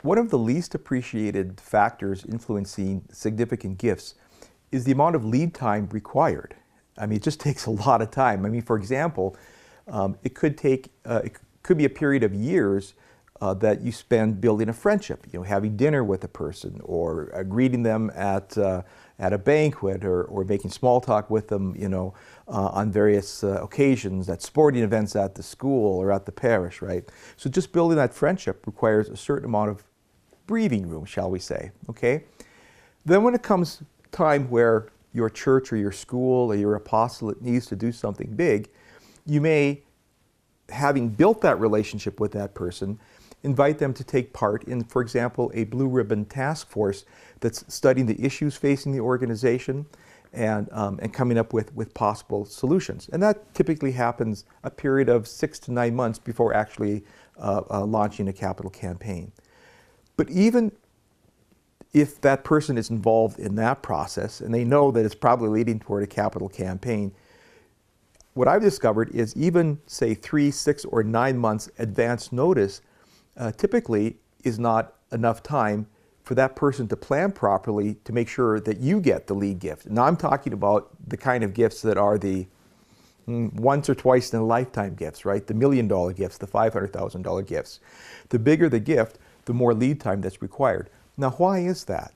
One of the least appreciated factors influencing significant gifts is the amount of lead time required. I mean, it just takes a lot of time. I mean, for example, it could be a period of years that you spend building a friendship, having dinner with a person, or greeting them at a banquet, or making small talk with them, on various occasions, at sporting events at the school or at the parish, right? So just building that friendship requires a certain amount of breathing room, shall we say, okay? Then when it comes time where your church or your school or your apostolate needs to do something big, you may, having built that relationship with that person, invite them to take part in, for example, a blue ribbon task force that's studying the issues facing the organization and coming up with possible solutions. And that typically happens a period of 6 to 9 months before actually launching a capital campaign. But even if that person is involved in that process and they know that it's probably leading toward a capital campaign, what I've discovered is even, say, 3, 6, or 9 months advance notice typically is not enough time for that person to plan properly to make sure that you get the lead gift. Now I'm talking about the kind of gifts that are the once or twice in a lifetime gifts, right? The $1 million gifts, the $500,000 gifts. The bigger the gift, the more lead time that's required. Now, why is that?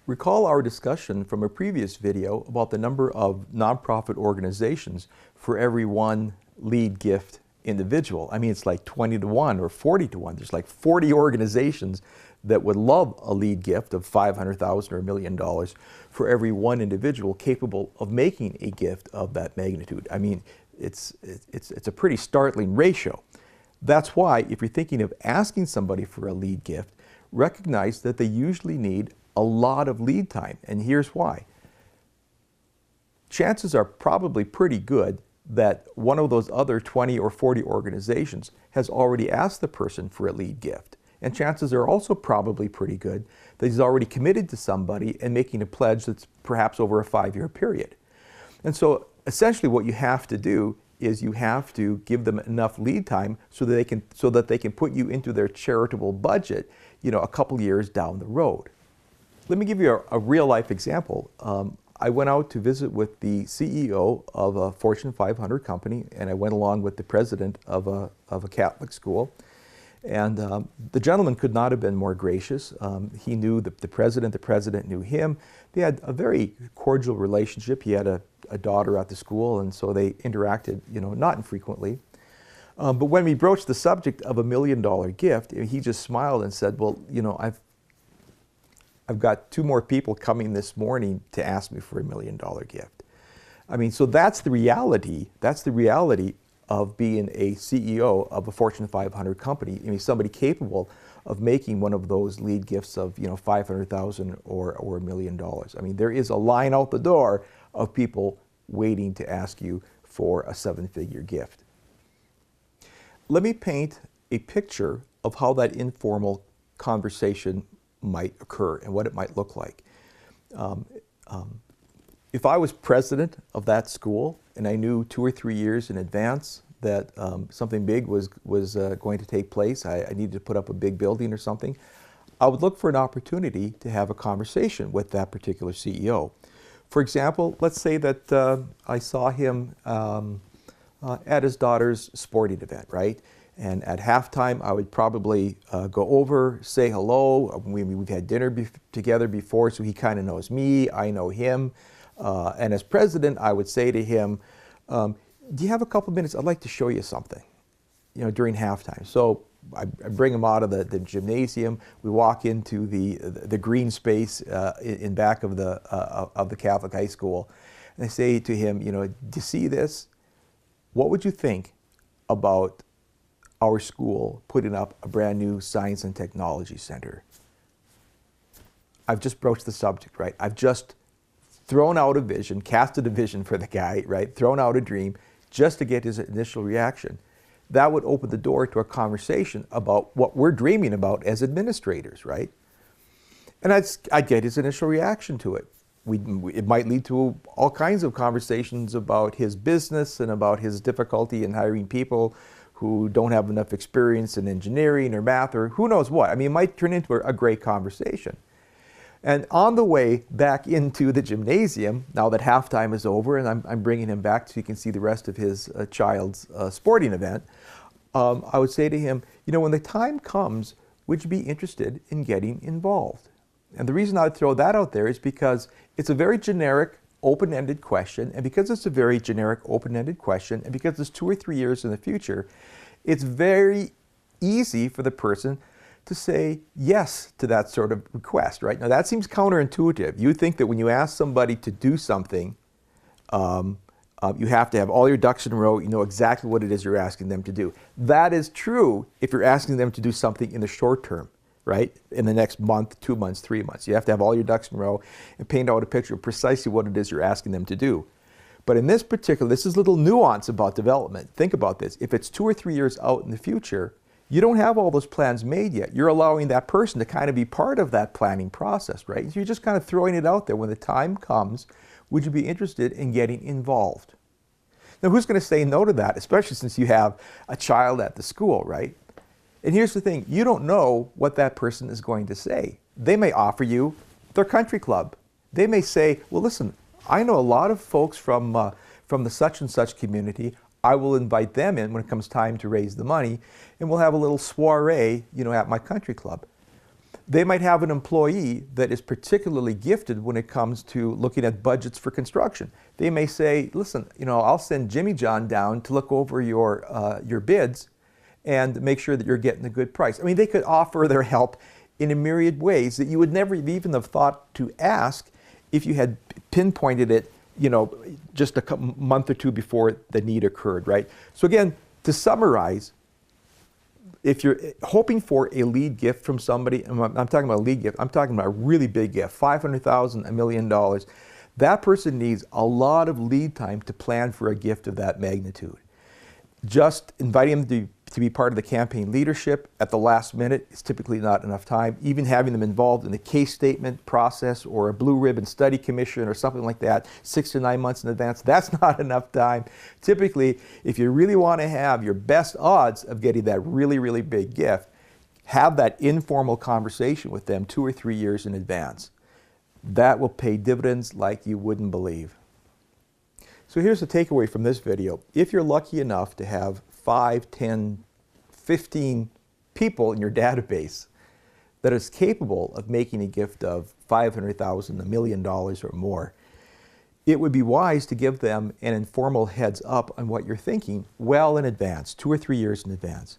Recall our discussion from a previous video about the number of nonprofit organizations for every one lead gift individual. I mean, it's like 20 to 1 or 40 to 1. There's like 40 organizations that would love a lead gift of $500,000 or $1 million for every one individual capable of making a gift of that magnitude. I mean, it's a pretty startling ratio. That's why, if you're thinking of asking somebody for a lead gift, recognize that they usually need a lot of lead time. And here's why. Chances are probably pretty good that one of those other 20 or 40 organizations has already asked the person for a lead gift. And chances are also probably pretty good that he's already committed to somebody and making a pledge that's perhaps over a 5-year period. And so essentially what you have to do is you have to give them enough lead time so that they can put you into their charitable budget, a couple years down the road. Let me give you a real life example. I went out to visit with the CEO of a Fortune 500 company, and I went along with the president of a Catholic school. And the gentleman could not have been more gracious. He knew the president knew him. They had a very cordial relationship. He had a daughter at the school, and so they interacted, not infrequently. But when we broached the subject of $1 million gift, he just smiled and said, well, I've got 2 more people coming this morning to ask me for $1 million gift. I mean, so that's the reality. That's the reality of being a CEO of a Fortune 500 company. I mean, somebody capable of making one of those lead gifts of, $500,000 or $1 million. I mean, there is a line out the door of people waiting to ask you for a 7-figure gift. Let me paint a picture of how that informal conversation might occur and what it might look like. If I was president of that school and I knew 2 or 3 years in advance that something big was going to take place, I needed to put up a big building or something, I would look for an opportunity to have a conversation with that particular CEO. For example, let's say that I saw him at his daughter's sporting event, right? And at halftime, I would probably go over, say hello. We've had dinner together before, so he kind of knows me, I know him. And as president, I would say to him, do you have a couple minutes? I'd like to show you something, during halftime. So I bring him out of the gymnasium. We walk into the green space in back of the Catholic high school. And I say to him, do you see this? What would you think about our school putting up a brand new science and technology center? I've just broached the subject, right? I've just thrown out a vision, casted a vision for the guy, right? Thrown out a dream just to get his initial reaction. That would open the door to a conversation about what we're dreaming about as administrators, right? And I'd get his initial reaction to it. It might lead to all kinds of conversations about his business and about his difficulty in hiring people who don't have enough experience in engineering or math or who knows what. I mean, it might turn into a great conversation. And on the way back into the gymnasium, now that halftime is over and I'm bringing him back so you can see the rest of his child's sporting event, I would say to him, you know, when the time comes, would you be interested in getting involved? And the reason I would throw that out there is because it's a very generic, open-ended question, and because it's a very generic, open-ended question, and because it's 2 or 3 years in the future, it's very easy for the person to say yes to that sort of request, right? Now that seems counterintuitive. You think that when you ask somebody to do something, you have to have all your ducks in a row, you know exactly what it is you're asking them to do. That is true if you're asking them to do something in the short term, right? In the next month, 2 months, 3 months. You have to have all your ducks in a row and paint out a picture of precisely what it is you're asking them to do. But in this particular, this is a little nuance about development. Think about this. If it's 2 or 3 years out in the future, you don't have all those plans made yet. You're allowing that person to kind of be part of that planning process, right? You're just kind of throwing it out there. When the time comes, would you be interested in getting involved? Now, who's going to say no to that, especially since you have a child at the school, right? And here's the thing. You don't know what that person is going to say. They may offer you their country club. They may say, well, listen, I know a lot of folks from the such and such community. I will invite them in when it comes time to raise the money, and we'll have a little soiree, you know, at my country club. They might have an employee that is particularly gifted when it comes to looking at budgets for construction. They may say, listen, you know, I'll send Jimmy John down to look over your bids and make sure that you're getting a good price. I mean, they could offer their help in a myriad ways that you would never even have thought to ask if you had pinpointed it, you know, just a month or two before the need occurred, right? So again, to summarize, if you're hoping for a lead gift from somebody, and I'm talking about a lead gift, I'm talking about a really big gift, $500,000, $1 million, that person needs a lot of lead time to plan for a gift of that magnitude. Just inviting them to be part of the campaign leadership at the last minute is typically not enough time. Even having them involved in the case statement process or a blue ribbon study commission or something like that 6 to 9 months in advance, that's not enough time. Typically, if you really want to have your best odds of getting that really, really big gift, have that informal conversation with them 2 or 3 years in advance. That will pay dividends like you wouldn't believe. So here's the takeaway from this video. If you're lucky enough to have 5, 10, 15 people in your database that is capable of making a gift of $500,000, $1 million or more, it would be wise to give them an informal heads up on what you're thinking well in advance, 2 or 3 years in advance.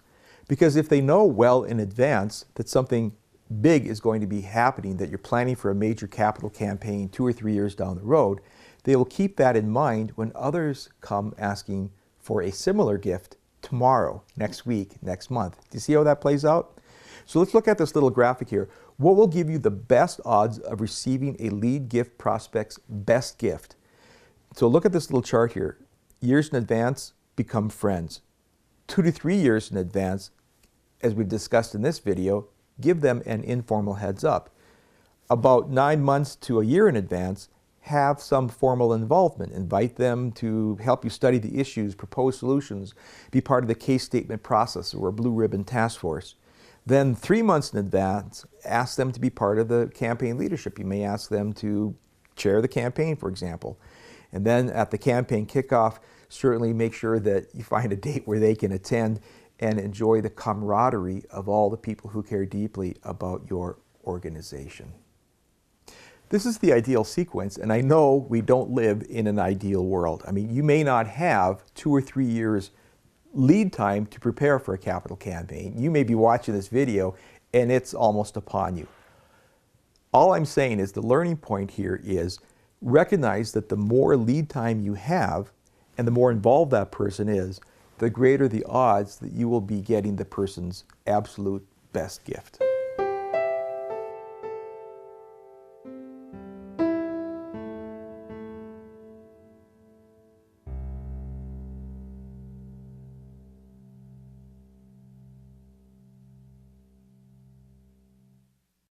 Because if they know well in advance that something big is going to be happening, that you're planning for a major capital campaign 2 or 3 years down the road, they will keep that in mind when others come asking for a similar gift tomorrow, next week, next month. Do you see how that plays out? So let's look at this little graphic here. What will give you the best odds of receiving a lead gift prospect's best gift? So look at this little chart here. Years in advance, become friends. 2 to 3 years in advance, as we've discussed in this video, give them an informal heads up. About 9 months to a year in advance, have some formal involvement. Invite them to help you study the issues, propose solutions, be part of the case statement process or a blue ribbon task force. Then 3 months in advance, ask them to be part of the campaign leadership. You may ask them to chair the campaign, for example. And then at the campaign kickoff, certainly make sure that you find a date where they can attend and enjoy the camaraderie of all the people who care deeply about your organization. This is the ideal sequence, and I know we don't live in an ideal world. I mean, you may not have 2 or 3 years lead time to prepare for a capital campaign. You may be watching this video and it's almost upon you. All I'm saying is the learning point here is recognize that the more lead time you have and the more involved that person is, the greater the odds that you will be getting the person's absolute best gift.